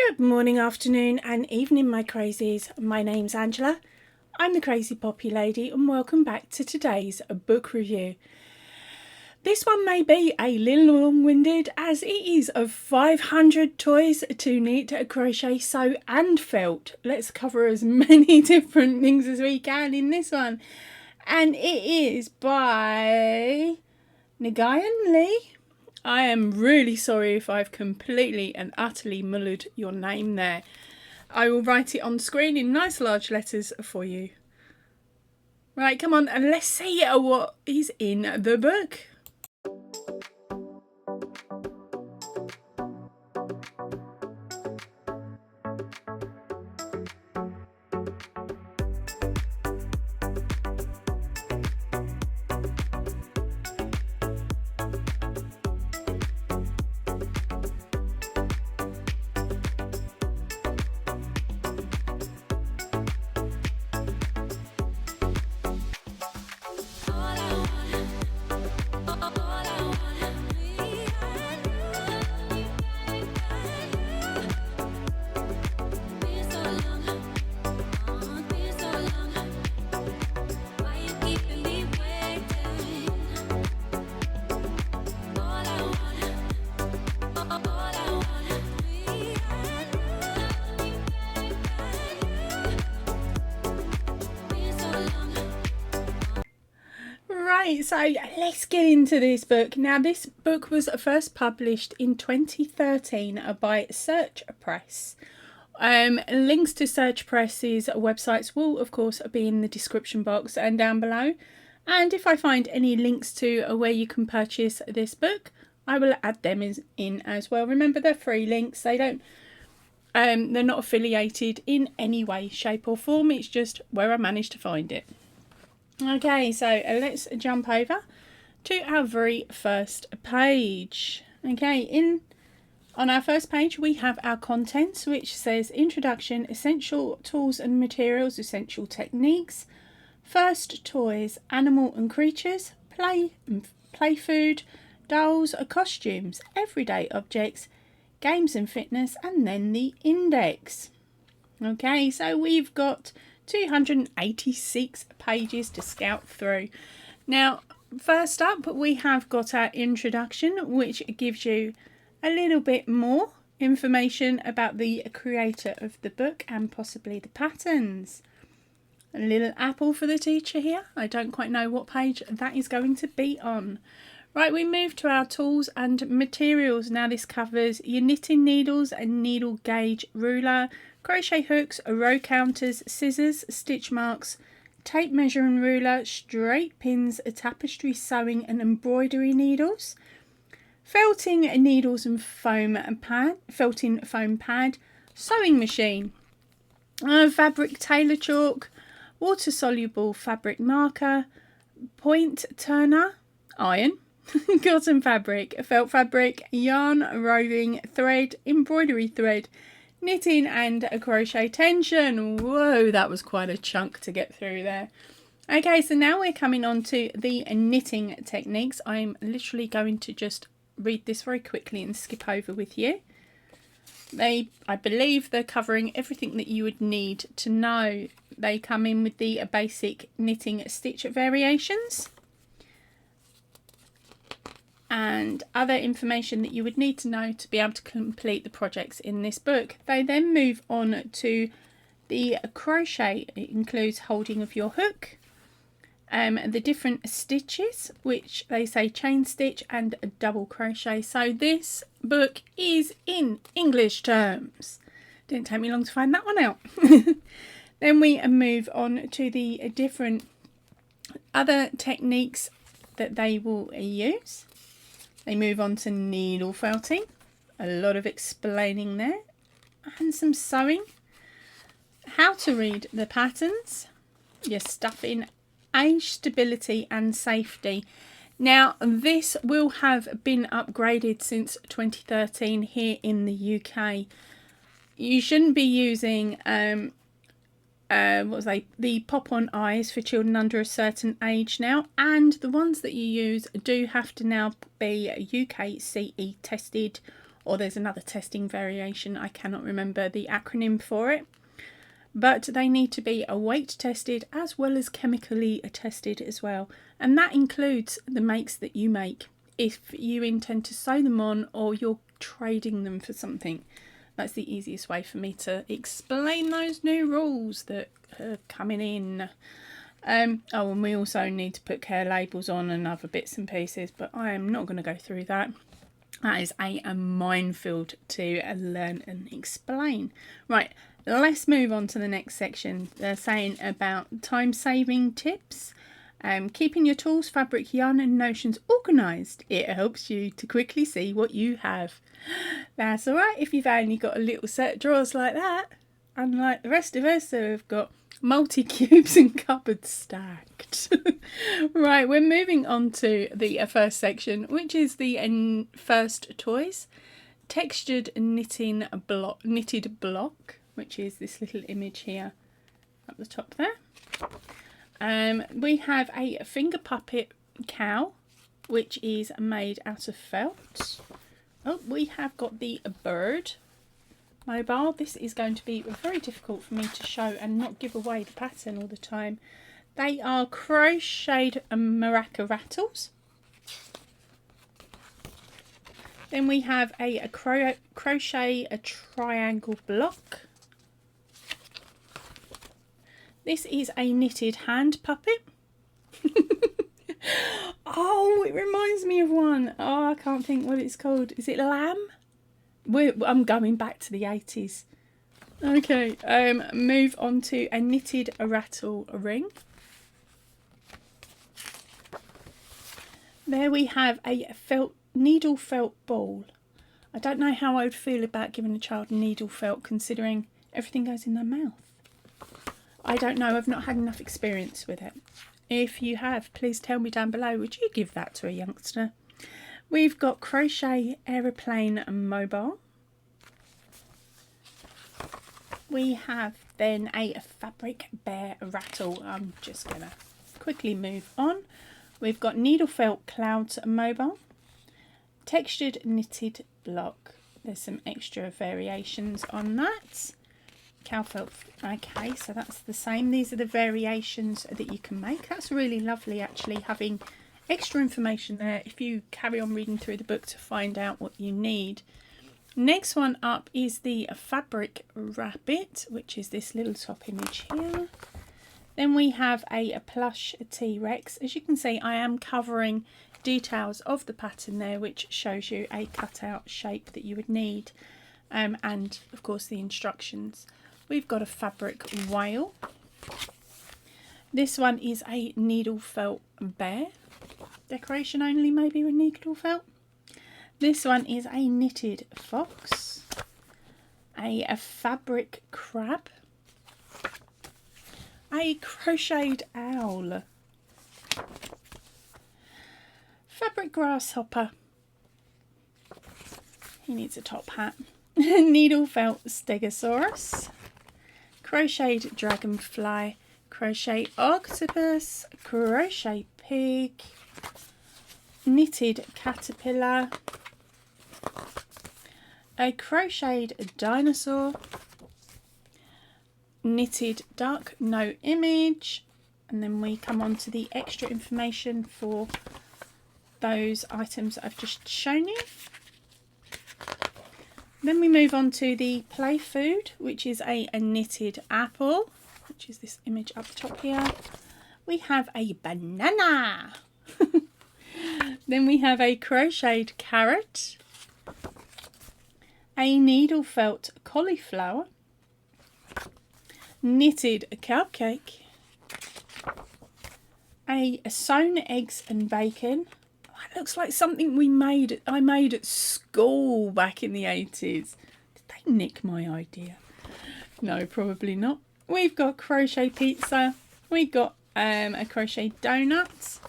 Good morning, afternoon and evening, my crazies. My name's Angela. I'm the Crazy Poppy Lady and welcome back to today's book review. This one may be a little long-winded as it is of 500 toys to knit, crochet, sew and felt. Let's cover as many different things as we can in this one. And it is by Nguyen. I am really sorry if I've completely and utterly mullered your name there. I will write it on screen in nice large letters for you. Right, come on, and let's see what is in the book. Right, so let's get into this book. Now, this book was first published in 2013 by Search Press. Links to Search Press's websites will, of course, be in the description box and down below. And if I find any links to where you can purchase this book, I will add them in as well. Remember, they're free links. They don't, they're not affiliated in any way, shape or form. It's just where I managed to find it. Okay, so let's jump over to our very first page. Okay, on our first page we have our contents, which says Introduction, Essential Tools and Materials, Essential Techniques, First Toys, Animal and Creatures, Play Food, Dolls, Costumes, Everyday Objects, Games and Fitness, and then the index. Okay, so we've got 286 pages to scout through. Now, first up we have got our introduction, which gives you a little bit more information about the creator of the book and possibly the patterns. A little apple for the teacher here. I don't quite know what page that is going to be on. Right, we move to our tools and materials. Now this covers your knitting needles, a needle gauge ruler, crochet hooks, row counters, scissors, stitch marks, tape measure and ruler, straight pins, tapestry sewing and embroidery needles, felting needles and felting foam pad, sewing machine, fabric tailor chalk, water soluble fabric marker, point turner, iron, cotton fabric, felt fabric, yarn, roving thread, embroidery thread, knitting and a crochet tension. Whoa, that was quite a chunk to get through there. Okay, so now we're coming on to the knitting techniques. I'm literally going to just read this very quickly and skip over with you. I believe they're covering everything that you would need to know. They come in with the basic knitting stitch variations and other information that you would need to know to be able to complete the projects in this book. They then move on to the crochet. It includes holding of your hook, the different stitches, which they say chain stitch and double crochet. So this book is in English terms. Didn't take me long to find that one out. Then we move on to the different other techniques that they will use. They move on to needle felting, a lot of explaining there, and some sewing, how to read the patterns, your stuffing, age, stability and safety. Now this will have been upgraded since 2013 here in the UK. You shouldn't be using the pop-on eyes for children under a certain age now, and the ones that you use do have to now be UK CE tested or there's another testing variation. I cannot remember the acronym for it. But they need to be weight tested as well as chemically tested as well. And that includes the makes that you make if you intend to sew them on or you're trading them for something. That's the easiest way for me to explain those new rules that are coming in. And we also need to put care labels on and other bits and pieces, but I am not going to go through that. That is a minefield to learn and explain. Right, let's move on to the next section. They're saying about time-saving tips. Keeping your tools, fabric, yarn and notions organised. It helps you to quickly see what you have. That's alright if you've only got a little set of drawers like that. Unlike the rest of us who have got multi-cubes and cupboards stacked. Right, we're moving on to the first section, which is the first toys. Textured knitted block, which is this little image here up the top there. We have a finger puppet cow, which is made out of felt. Oh, we have got the bird mobile. This is going to be very difficult for me to show and not give away the pattern all the time. They are crocheted maraca rattles. Then we have a crochet triangle block. This is a knitted hand puppet. Oh, it reminds me of one. Oh, I can't think what it's called. Is it Lamb? I'm going back to the 80s. Okay, move on to a knitted rattle ring. There we have a needle felt ball. I don't know how I would feel about giving a child needle felt considering everything goes in their mouth. I don't know, I've not had enough experience with it. If you have, please tell me down below, would you give that to a youngster? We've got crochet aeroplane mobile. We have then a fabric bear rattle. I'm just going to quickly move on. We've got needle felt clouds mobile. Textured knitted block. There's some extra variations on that. Cow felt. Okay, so that's the same. These are the variations that you can make. That's really lovely actually, having extra information there if you carry on reading through the book to find out what you need. Next one up is the fabric rabbit, which is this little top image here. Then we have a plush T-Rex. As you can see, I am covering details of the pattern there, which shows you a cutout shape that you would need, and of course the instructions. We've got a fabric whale. This one is a needle felt bear. Decoration only, maybe with needle felt. This one is a knitted fox. A fabric crab. A crocheted owl. Fabric grasshopper. He needs a top hat. Needle felt stegosaurus. Crocheted dragonfly. Crochet octopus. Crochet pig. Knitted caterpillar. A crocheted dinosaur. Knitted duck, no image. And then we come on to the extra information for those items that I've just shown you. Then we move on to the play food, which is a knitted apple, which is this image up the top here. We have a banana. Then we have a crocheted carrot, a needle felt cauliflower, knitted cupcake, a sewn eggs and bacon. That looks like something I made at school back in the 80s. Did they nick my idea? No, probably not. We've got crochet pizza. We've got a crochet donut.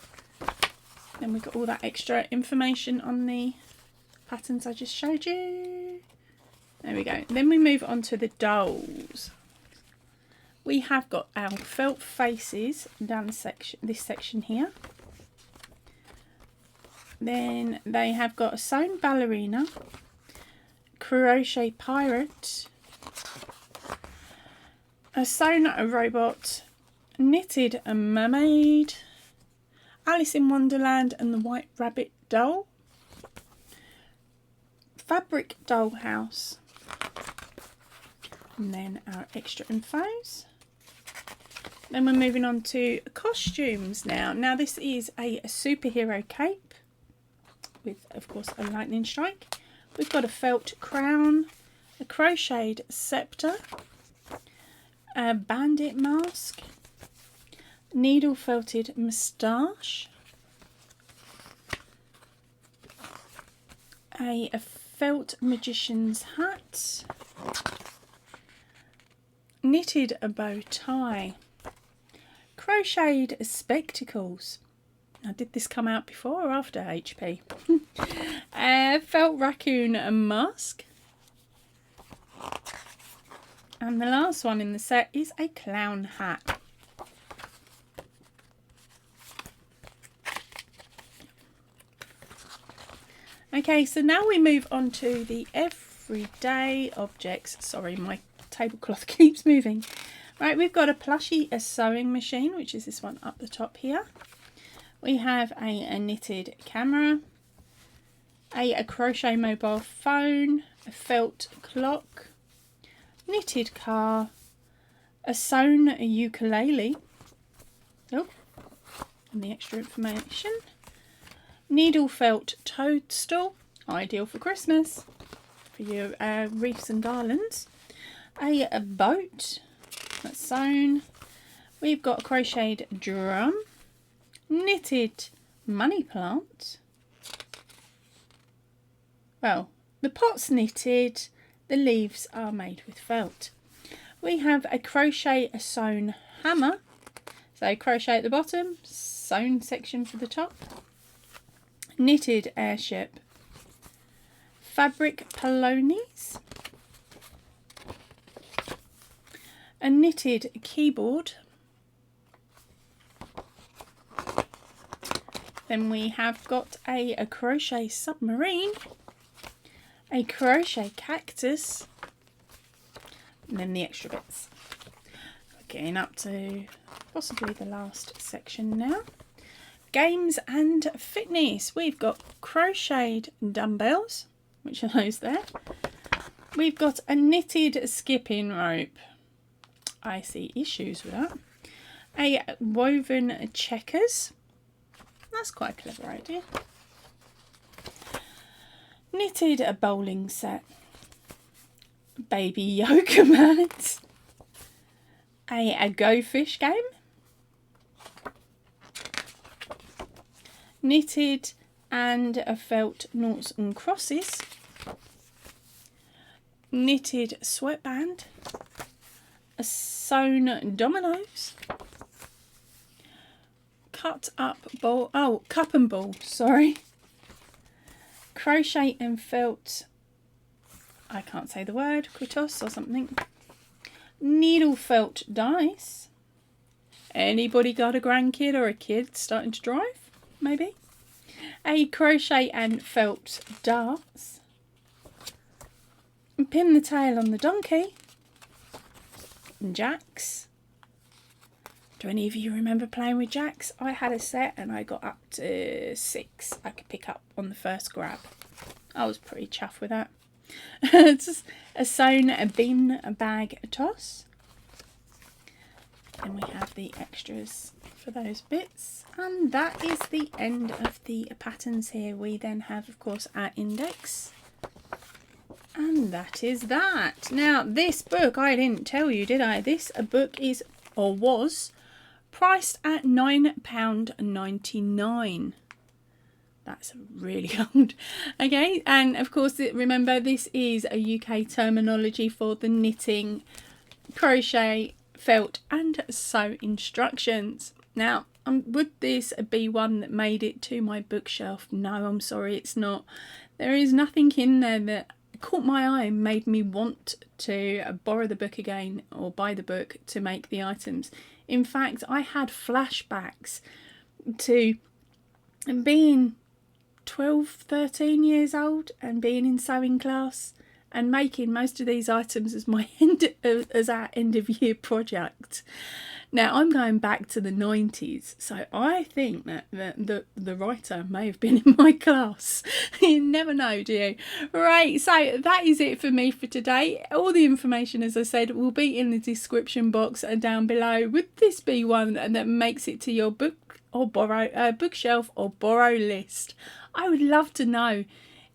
Then we've got all that extra information on the patterns I just showed you. There we go. Then we move on to the dolls. We have got our felt faces down this section here. Then they have got a sewn ballerina, crochet pirate, a sewn robot, knitted a mermaid, Alice in Wonderland and the White Rabbit doll, fabric dollhouse, and then our extra infos. Then we're moving on to costumes now. Now this is a superhero cape with, of course, a lightning strike. We've got a felt crown, a crocheted scepter, a bandit mask, needle felted moustache, a felt magician's hat, knitted a bow tie, crocheted spectacles. Now, did this come out before or after HP? Felt raccoon mask. And the last one in the set is a clown hat. Okay, so now we move on to the everyday objects. Sorry, my tablecloth keeps moving. Right, we've got a plushie, a sewing machine, which is this one up the top here. We have a knitted camera, a crochet mobile phone, a felt clock, knitted car, a sewn ukulele, oh, and the extra information, needle felt toadstool, ideal for Christmas, for your wreaths and garlands, a boat that's sewn, we've got a crocheted drum, knitted money plant, well, the pot's knitted, the leaves are made with felt. We have a crochet, a sewn hammer, so crochet at the bottom, sewn section for the top, knitted airship, fabric polonies, a knitted keyboard, then we have got a crochet submarine, a crochet cactus, and then the extra bits. Getting up to possibly the last section now. Games and fitness. We've got crocheted dumbbells, which are those there. We've got a knitted skipping rope. I see issues with that. A woven checkers. That's quite a clever idea. Knitted a bowling set, baby yoga mat, a go fish game, knitted and a felt noughts and crosses, knitted sweatband, a sewn dominoes, cut up ball, oh, cup and ball, sorry. Crochet and felt, I can't say the word, quitos or something. Needle felt dice. Anybody got a grandkid or a kid starting to drive? Maybe. A crochet and felt darts. Pin the tail on the donkey. Jacks. Do any of you remember playing with jacks? I had a set and I got up to 6 I could pick up on the first grab. I was pretty chuffed with that. It's just a sewn a bin, a bag, a toss. And we have the extras for those bits. And that is the end of the patterns here. We then have, of course, our index. And that is that. Now, this book, I didn't tell you, did I? This book is, or was, priced at £9.99. That's really old. Okay, and of course, remember, this is a UK terminology for the knitting, crochet, felt and sew instructions. Now, would this be one that made it to my bookshelf? No, I'm sorry, it's not. There is nothing in there that caught my eye and made me want to borrow the book again or buy the book to make the items. In fact, I had flashbacks to being 12, 13 years old and being in sewing class and making most of these items as my as our end of year project. Now I'm going back to the 90s, so I think that the writer may have been in my class. You never know, do you? Right, so that is it for me for today. All the information, as I said, will be in the description box down below. Would this be one that makes it to your book or bookshelf or borrow list? I would love to know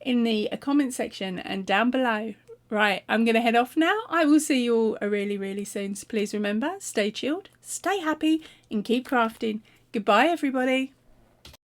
in the comment section and down below. Right, I'm going to head off now. I will see you all really, really soon. So please remember, stay chilled, stay happy, and keep crafting. Goodbye, everybody.